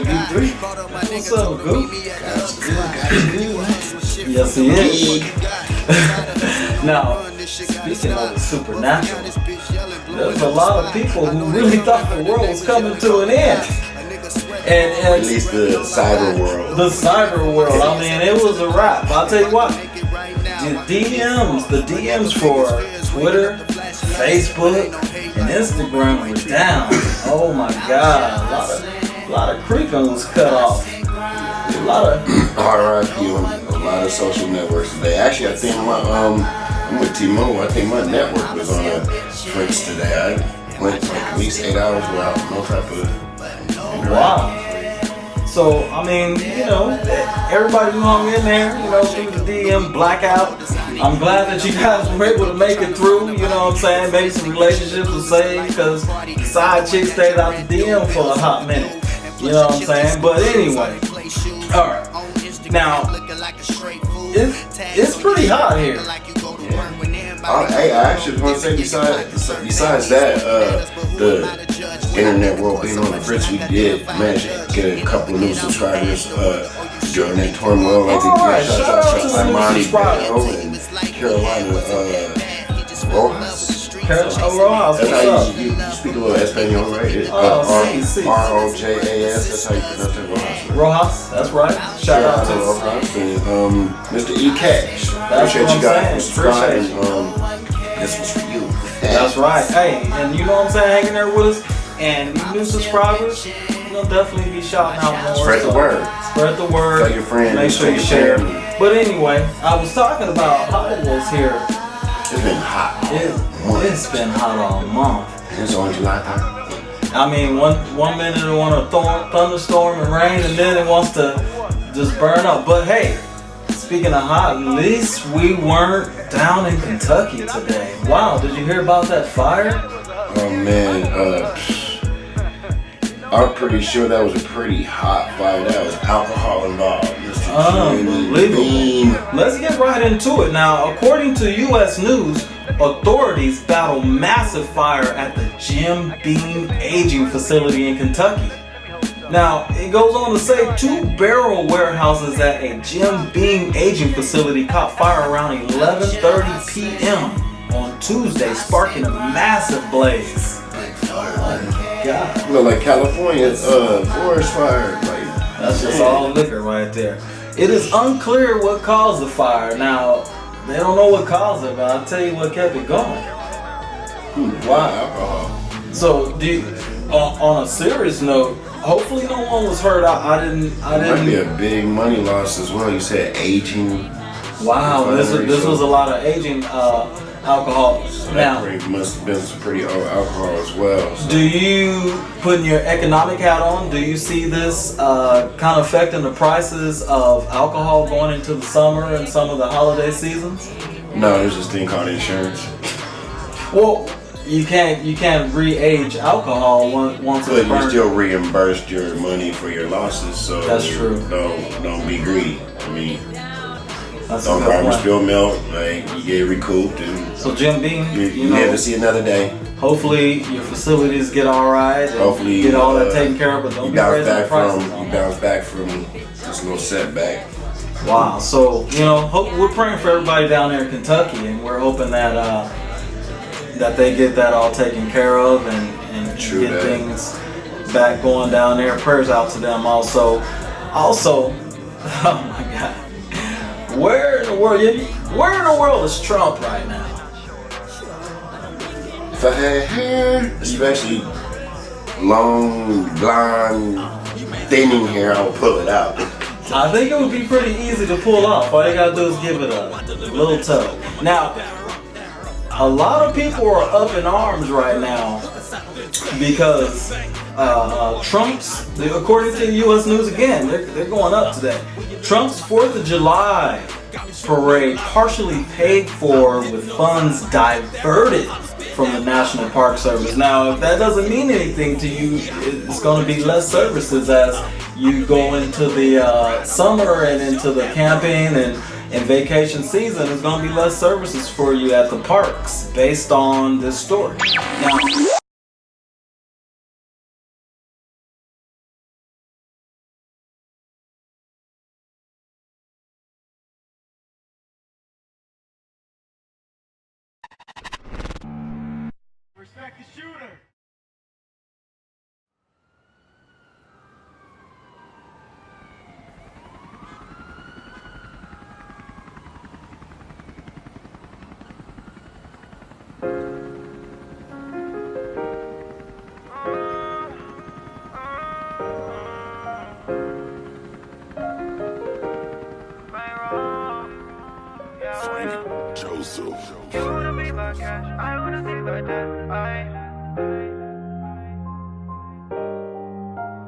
WD3. What's up, Goop? Yes, he is. Now, speaking of the supernatural, there's a lot of people who really thought the world was coming to an end. And at least the cyber world. The cyber world. I mean, it was a wrap. I'll tell you what. The DMs for Twitter, Facebook, and Instagram were down. Oh my God. A lot of creeping was cut off. A lot of RIP on a lot of social networks today. Actually, I think I'm with T-Mobile. I think my network was on a Twitch today. I went like at least 8 hours without no type of interaction. Wow. So, I mean, everybody who hung in there, through the DM blackout. I'm glad that you guys were able to make it through, you know what I'm saying? Maybe some relationships were saved because the side chick stayed out the DM for a hot minute. You know what I'm saying? But anyway, alright. Now, it's pretty hot here. Hey, I actually want to say besides that, the internet world being on the fritz, we did manage to get a couple of new subscribers during that turmoil. Like shout out to Monty and Carolina Rojas. Rojas, that's how you speak a little Espanol, right? R-O-J-A-S, that's how you pronounce it, Rojas. Rojas, that's right. Shout out to Rojas and Mr. E. Cash. Appreciate you guys for subscribing. This was for you. That's right. Hey, and you know what I'm saying, hanging there with us. And new subscribers, you'll definitely be shouting out more. Spread the word. Spread the word. Tell your friends. Make sure you share. But anyway, I was talking about how it was here. It's been hot. It's been hot all month. It's on July 3rd. I mean, one minute it want a thunderstorm and rain, and then it wants to just burn up. But hey, speaking of hot, at least we weren't down in Kentucky today. Wow, did you hear about that fire? Oh man, I'm pretty sure that was a pretty hot fire. That was alcohol involved. Unbelievable. Let's get right into it. Now, according to U.S. News, authorities battle massive fire at the Jim Beam Aging Facility in Kentucky. Now, it goes on to say 2 barrel warehouses at a Jim Beam Aging Facility caught fire around 11:30 p.m. on Tuesday, sparking a massive blaze. Oh my God. Look like California's forest fire. That's just all liquor right there. It is unclear what caused the fire. Now, they don't know what caused it, but I'll tell you what kept it going. Why alcohol? So, on a serious note, hopefully no one was hurt. I didn't. Might be a big money loss as well. You said aging. Wow, this was a lot of aging alcohol. Now, must have been some pretty old alcohol as well. So. Do you, putting your economic hat on, do you see this kind of affecting the prices of alcohol going into the summer and some of the holiday seasons? No, there's this thing called insurance. Well, you can't re-age alcohol once it's burned. But you still reimbursed your money for your losses, so that's true. Don't be greedy. I mean, that's don't garbage spill milk. Like you get recouped, and so Jim Beam, you never see another day. Hopefully your facilities get all right. Hopefully get all that taken care of, but don't be raising the prices. You bounce back from this little setback. Wow. So we're praying for everybody down there in Kentucky, and we're hoping that that they get that all taken care of and get things back going down there. Prayers out to them also. Oh my God. Where in the world is Trump right now? If I had hair, especially long, blonde, thinning hair, I would pull it out. I think it would be pretty easy to pull off. All you gotta do is give it a little tug. Now, a lot of people are up in arms right now because Trump's, according to U.S. News again, they're going up today. Trump's 4th of July parade partially paid for with funds diverted from the National Park Service. Now, if that doesn't mean anything to you, it's going to be less services as you go into the summer and into the camping and vacation season. There's going to be less services for you at the parks based on this story. Now, Joseph. You wanna be my cash, I wanna be my dad.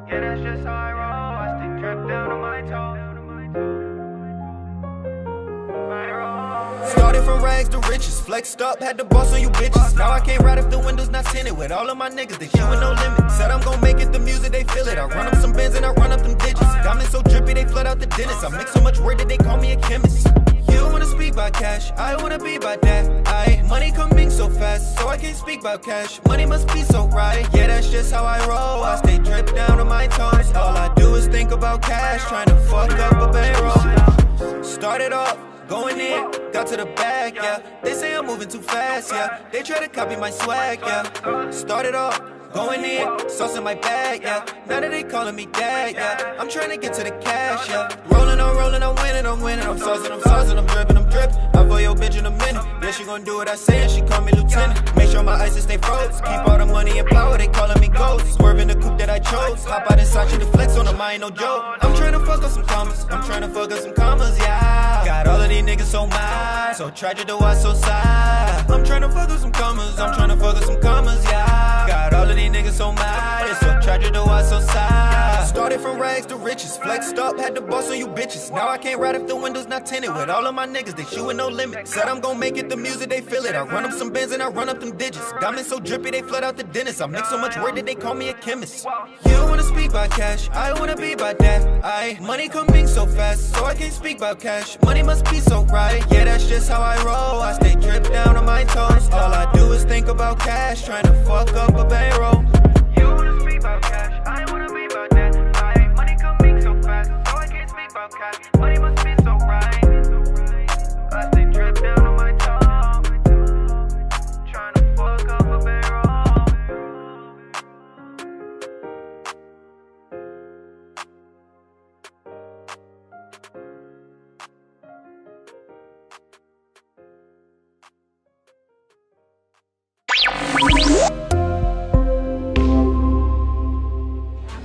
Yeah, that's just how I roll. I stick drip down on my toes. Started from rags to riches, flexed up, had the boss on you bitches. Now I can't ride if the windows not tinted. With all of my niggas, they shit with no limit. Said I'm gon' make it, the music, they feel it. I run up some bins and I run up them digits. Diamonds so drippy, they flood out the dentist. I mix so much word that they call me a chemist. You wanna speak about cash, I wanna be about that. Money coming so fast, so I can't speak about cash. Money must be so right, yeah, that's just how I roll. I stay dripped down on my toes. All I do is think about cash, trying to fuck up a bankroll. Started off going in, got to the bag, yeah. They say I'm moving too fast, yeah. They try to copy my swag, yeah. Started off going in, sauce in my bag, yeah. Now that they calling me dad, yeah. I'm trying to get to the cash, yeah. Rolling, I'm winning, I'm saucing, I'm dripping, I for your bitch in a minute. Yeah, she gon' do what I say and she call me lieutenant. Make sure my ices stay froze. Keep all the money and power, they calling me ghost. Swerving the coupe that I chose. Hop out inside you to flex on them, I ain't no joke. I'm trying to fuck up some commas, yeah. Got all of these niggas so mad, so tragic to watch, so sad. I'm trying to fuck up some commas, yeah. Got all of these niggas so mad, it's so tragic to watch, so sad. Started from rags to riches, flexed up, had the boss on you bitches. Now I can't ride if the windows not tinted. With all of my niggas, they shoot with no limit. Said I'm gon' make it, the music, they feel it. I run up some bins and I run up them digits. Diamonds so drippy, they flood out the dentist. I mix so much word that they call me a chemist. You wanna speak about cash, I wanna be about that. Money coming so fast, so I can't speak about cash. Money must be so right, yeah, that's just how I roll. I stay dripped down on my toes. All I do is think about cash, trying to fuck up a bankroll. You wanna speak about cash, I wanna be about that. Money coming so fast, so I can't speak about cash. Money must be so right. I stay dripped down on my toes, trying to fuck up a bankroll.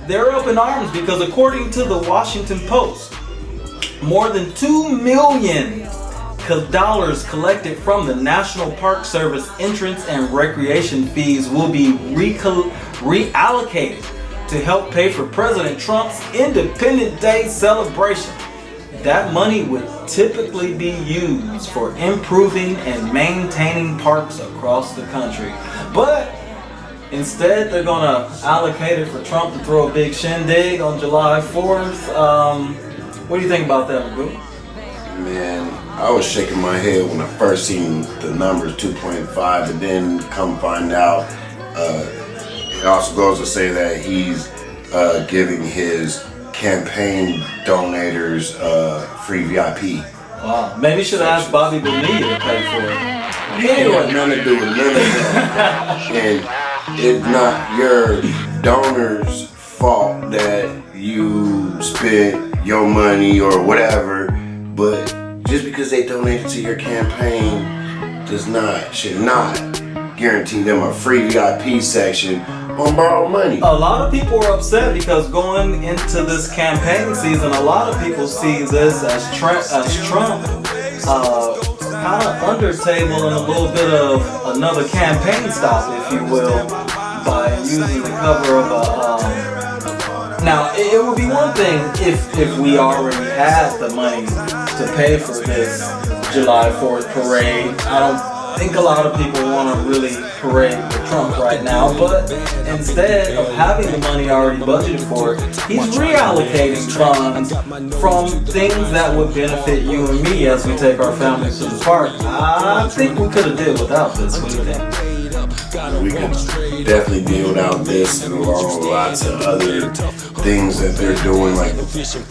They're up in arms because according to the Washington Post, more than $2 million collected from the National Park Service entrance and recreation fees will be reallocated to help pay for President Trump's Independence Day celebration. That money would typically be used for improving and maintaining parks across the country. But instead, they're gonna allocate it for Trump to throw a big shindig on July 4th. What do you think about that, Magoo? Man, I was shaking my head when I first seen the numbers 2.5, and then come find out it also goes to say that he's giving his campaign donators free VIP. Wow, maybe you should ask Bobby Bonilla to pay for it. Anyway, nothing to do with none of that. And it's not your donor's fault that you spent your money or whatever, but just because they donated to your campaign should not guarantee them a free VIP section on borrowed money. A lot of people are upset because going into this campaign season, a lot of people see this as Trump kind of under table and a little bit of another campaign stop, if you will, by using the cover of a. Now, it would be one thing if we already had the money to pay for this July 4th parade. I don't think a lot of people want to really parade for Trump right now, but instead of having the money already budgeted for it, he's reallocating funds from things that would benefit you and me as we take our families to the park. I think we could have did without this. What do you think? We could definitely deal without this and along with lots of other things that they're doing, like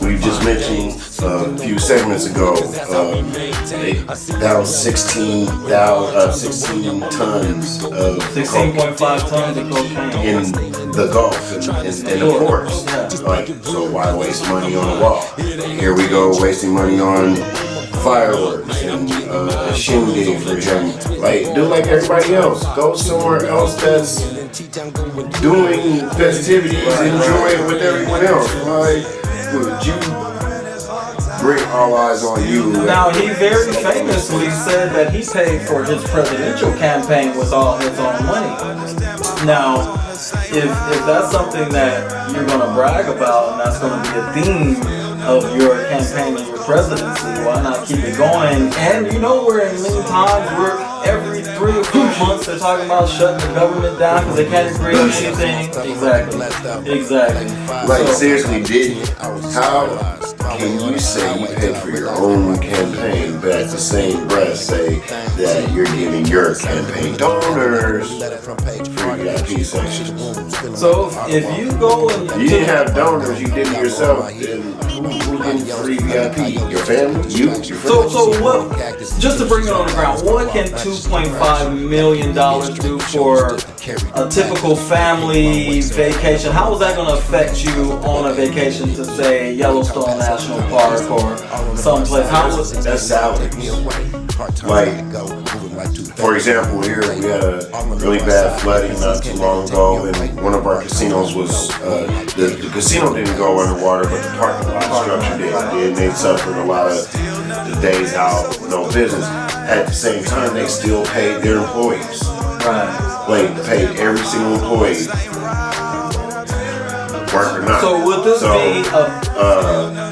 we just mentioned a few segments ago, they found 16 tons of 16.5 tons of cocaine in the Gulf and the ports. Like, so why waste money on a wall? Here we go wasting money on fireworks and a shindig for him. Like, do like everybody else. Go somewhere else that's doing festivities, enjoy it with everyone else. Like, would you bring all eyes on you? Now, he very famously said that he paid for his presidential campaign with all his own money. Now, if that's something that you're going to brag about and that's going to be a theme of your campaign and your presidency, why not keep it going? And you know, we're in many times where every 3 or 4 months they're talking about shutting the government down because they can't agree on anything. Exactly. Like, seriously, how can you say you paid for your own campaign, but at the same breath say that you're giving your campaign donors free VIP sections? So if you go and you didn't have donors, you did it yourself, then who didn't free VIP? Your family? You? Your friends? So what, just to bring it on the ground, what can $2.5 million do for a typical family vacation? How is that going to affect you on a vacation to, say, Yellowstone National Park or someplace? How was that's salary? Like, for example, here we had a really bad flooding not too long ago, and one of our casinos was the casino didn't go underwater, but the parking lot structure did. And they suffered a lot of the days out, no business. At the same time, they still paid their employees. right? Like, paid every single employee, work or not. So would this be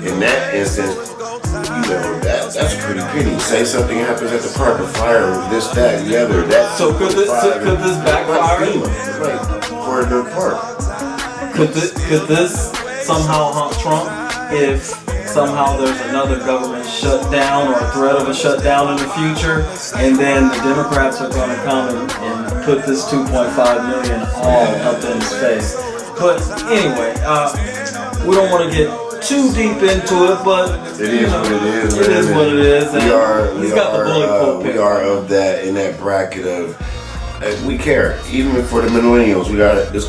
in that instance, you know, that's pretty petty. Say something happens at the park, a fire, this, that, the other. That. So could this backfire? Like, for the park. Could this somehow haunt Trump if somehow there's another government shutdown or a threat of a shutdown in the future, and then the Democrats are going to come and put this 2.5 million all up in his face? But anyway, we don't want to get too deep into it, but it is what it is. It is what it is. He's got the bulletproof pick. We are of that, in that bracket of we care. Even for the millennials, we got this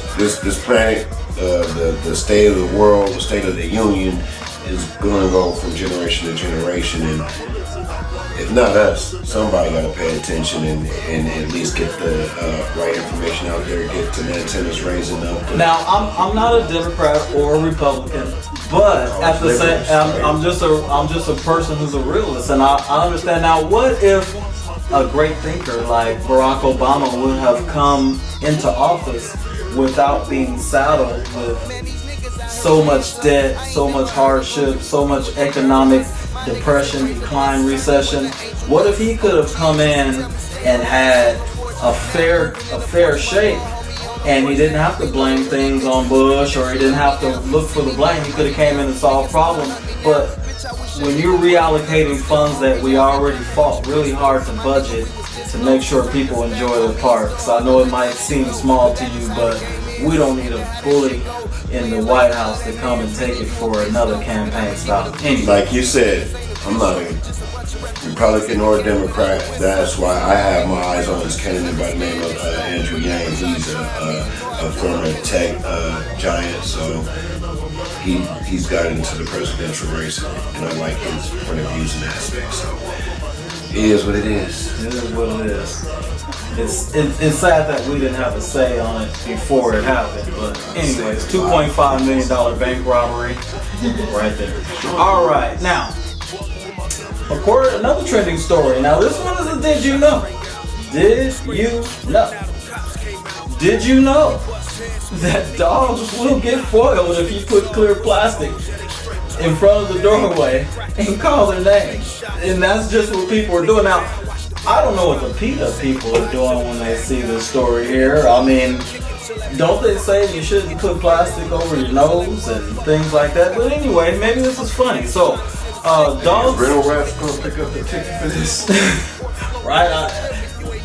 planet, the state of the world, the state of the union is going to go from generation to generation, and if not us, somebody got to pay attention and at least get the right information out there, get the antennas raising up. Now, I'm not a Democrat or a Republican, but at the same, I'm just a person who's a realist, and I understand. Now, what if a great thinker like Barack Obama would have come into office without being saddled with so much debt, so much hardship, so much economic depression, decline, recession? What if he could have come in and had a fair shake, and he didn't have to blame things on Bush, or he didn't have to look for the blame? He could have came in and solved problems. But when you're reallocating funds that we already fought really hard to budget to make sure people enjoy the parks, I know it might seem small to you, but we don't need a bully in the White House to come and take it for another campaign stop. Anyway. Like you said, I'm not a Republican or a Democrat. That's why I have my eyes on this candidate by the name of Andrew Yang. He's a former tech giant, so he's got into the presidential race, and I like his point of views and aspects. So it is what it is. It is what it is. It's sad that we didn't have a say on it before it happened, but anyways, $2.5 million bank robbery right there. All right, now, another trending story. Now, this one is a did you know? Did you know? Did you know that dogs will get foiled if you put clear plastic in front of the doorway and call their name? And that's just what people are doing. Now, I don't know what the PETA people are doing when they see this story here. I mean, don't they say you shouldn't put plastic over your nose and things like that? But anyway, maybe this is funny. So, dogs... Rental Rap's gonna pick up the ticket for this. Right?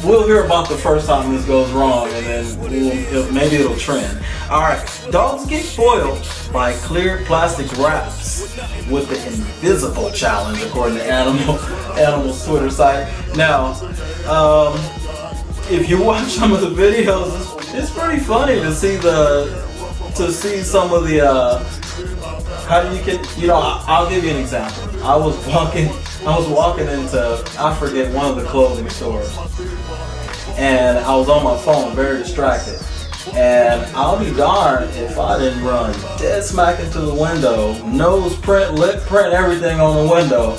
we'll hear about the first time this goes wrong, and then maybe it'll trend. All right, dogs get spoiled by clear plastic wraps with the invisible challenge, according to Animal's Twitter site. Now, if you watch some of the videos, it's pretty funny to see some of the I'll give you an example. I was walking into, I forget, one of the clothing stores, and I was on my phone, very distracted. And I'll be darned if I didn't run dead smack into the window, nose print, lip print, everything on the window.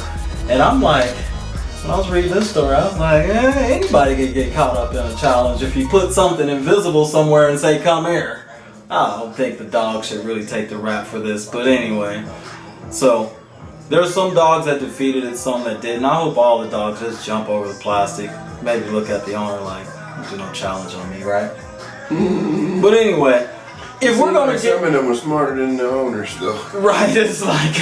And I'm like, when I was reading this story, I was like, anybody can get caught up in a challenge if you put something invisible somewhere and say, come here. I don't think the dog should really take the rap for this, but anyway. So, there's some dogs that defeated it, some that didn't. I hope all the dogs just jump over the plastic, maybe look at the owner like, do no challenge on me, right? But anyway, if we're gonna get, some of them were smarter than the owners, though. Right? It's like,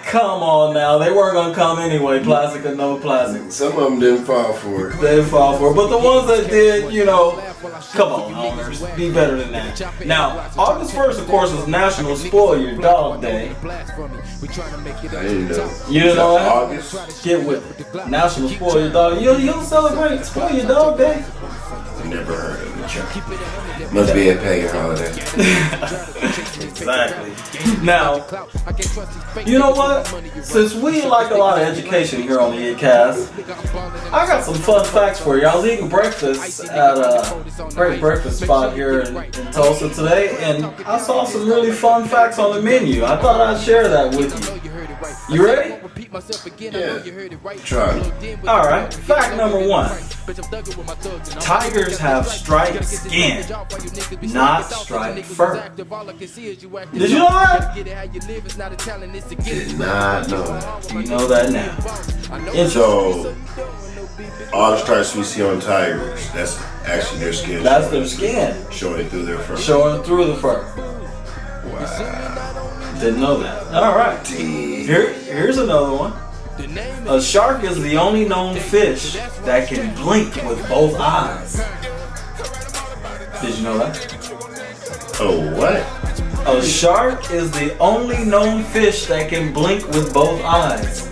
come on now, they weren't gonna come anyway, plastic or no plastic. Some of them didn't fall for it. They didn't fall for it, but the ones that did, come on, owners, be better than that. Now, August 1st, of course, is National Spoil Your Dog Day. I didn't know. You didn't know that? August? Get with it. National Spoil Your Dog. You don't celebrate Spoil Your Dog Day? Never heard of it, Chuck. Must be a pagan holiday. Exactly. Now, you know what? Since we like a lot of education here on the iiTT, I got some fun facts for you. I was eating breakfast at a great breakfast spot here in Tulsa today, and I saw some really fun facts on the menu. I thought I'd share that with you. You ready? Yeah. Try. All right. Fact number 1. Tigers have striped skin, not striped fur. Did you know that? Did not know. You know that now. So, all the stripes we see on tigers, that's actually their skin. That's their skin. Showing through their fur. Showing through the fur. Wow. Didn't know that. All right. Here's another one. A shark is the only known fish that can blink with both eyes. Did you know that? Oh, what? A shark is the only known fish that can blink with both eyes.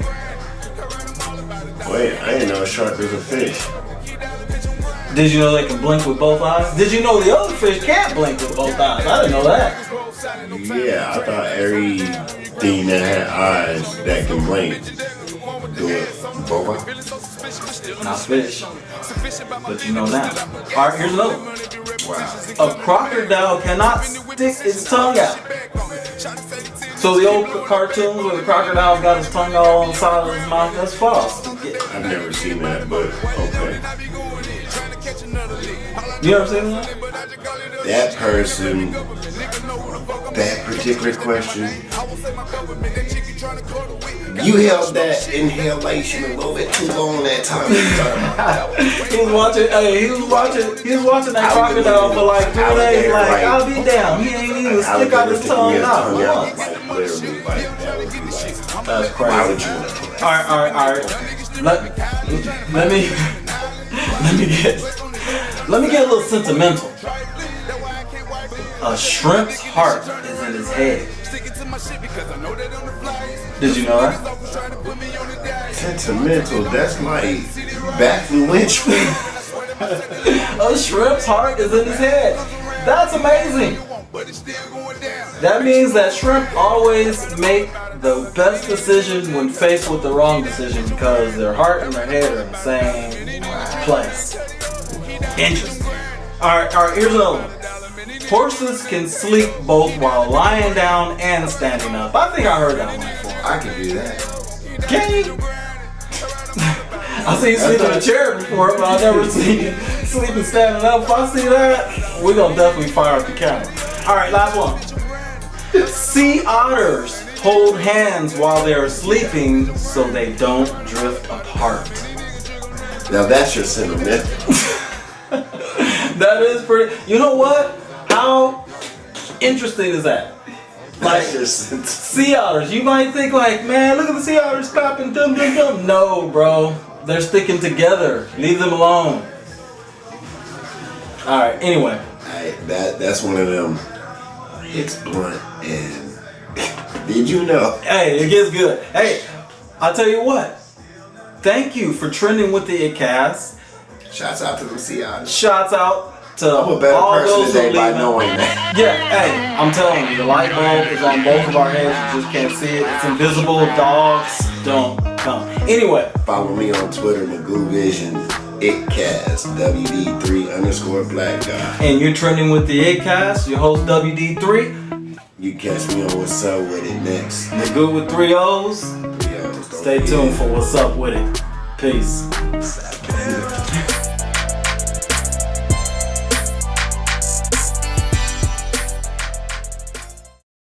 Wait, I didn't know a shark was a fish. Did you know they can blink with both eyes? Did you know the other fish can't blink with both eyes? I didn't know that. Yeah, I thought everything that had eyes that can blink do it both eyes. Not fish, but you know now. All right, here's another one. Wow. A crocodile cannot stick its tongue out. So the old cartoons where the crocodile's got his tongue all on the side of his mouth, that's false. I've never seen that, but okay. You ever seen that? That person, that particular question, you held that inhalation a little bit too long that time. He was watching that crocodile for like 3 days. Like, I'll be down. He ain't even stick out his tongue out. Literally, like that would be like. That's crazy. Why would you? All right. Let me get a little sentimental. A shrimp's heart is in his head. Did you know that? Sentimental, that's like baffling winch. A shrimp's heart is in his head. That's amazing. That means that shrimp always make the best decision when faced with the wrong decision because their heart and their head are in the same place. Interesting. Alright, here's another one. Horses can sleep both while lying down and standing up. I think I heard that one before. I can do that. Can you? I've seen you sleep in a chair before, but I've never seen you sleeping standing up. If I see that, we're going to definitely fire up the camera. Alright, last one. Sea otters hold hands while they are sleeping so they don't drift apart. Now that's your sentimental. That is pretty. You know what? How interesting is that? Like sea otters, you might think like, man, look at the sea otters clapping, dum dum dum. No, bro, they're sticking together. Leave them alone. All right. Anyway. That's one of them. It's blunt and did you know? Hey, it gets good. Hey, I'll tell you what. Thank you for trending with the iiTT. Shouts out to them CIs. Shouts out to I'm a better all person those today who by leave knowing that. Yeah, hey, I'm telling you, the light bulb is on both of our heads. You just can't see it. It's invisible. Dogs don't come. Anyway. Follow me on Twitter, Magoo Vision, iiTT, WD3_black guy. And you're trending with the iiTT, your host WD3. You catch me on What's Up With It next. Magoo with 3 O's. 3 O's. Stay tuned for What's Up With It. Peace.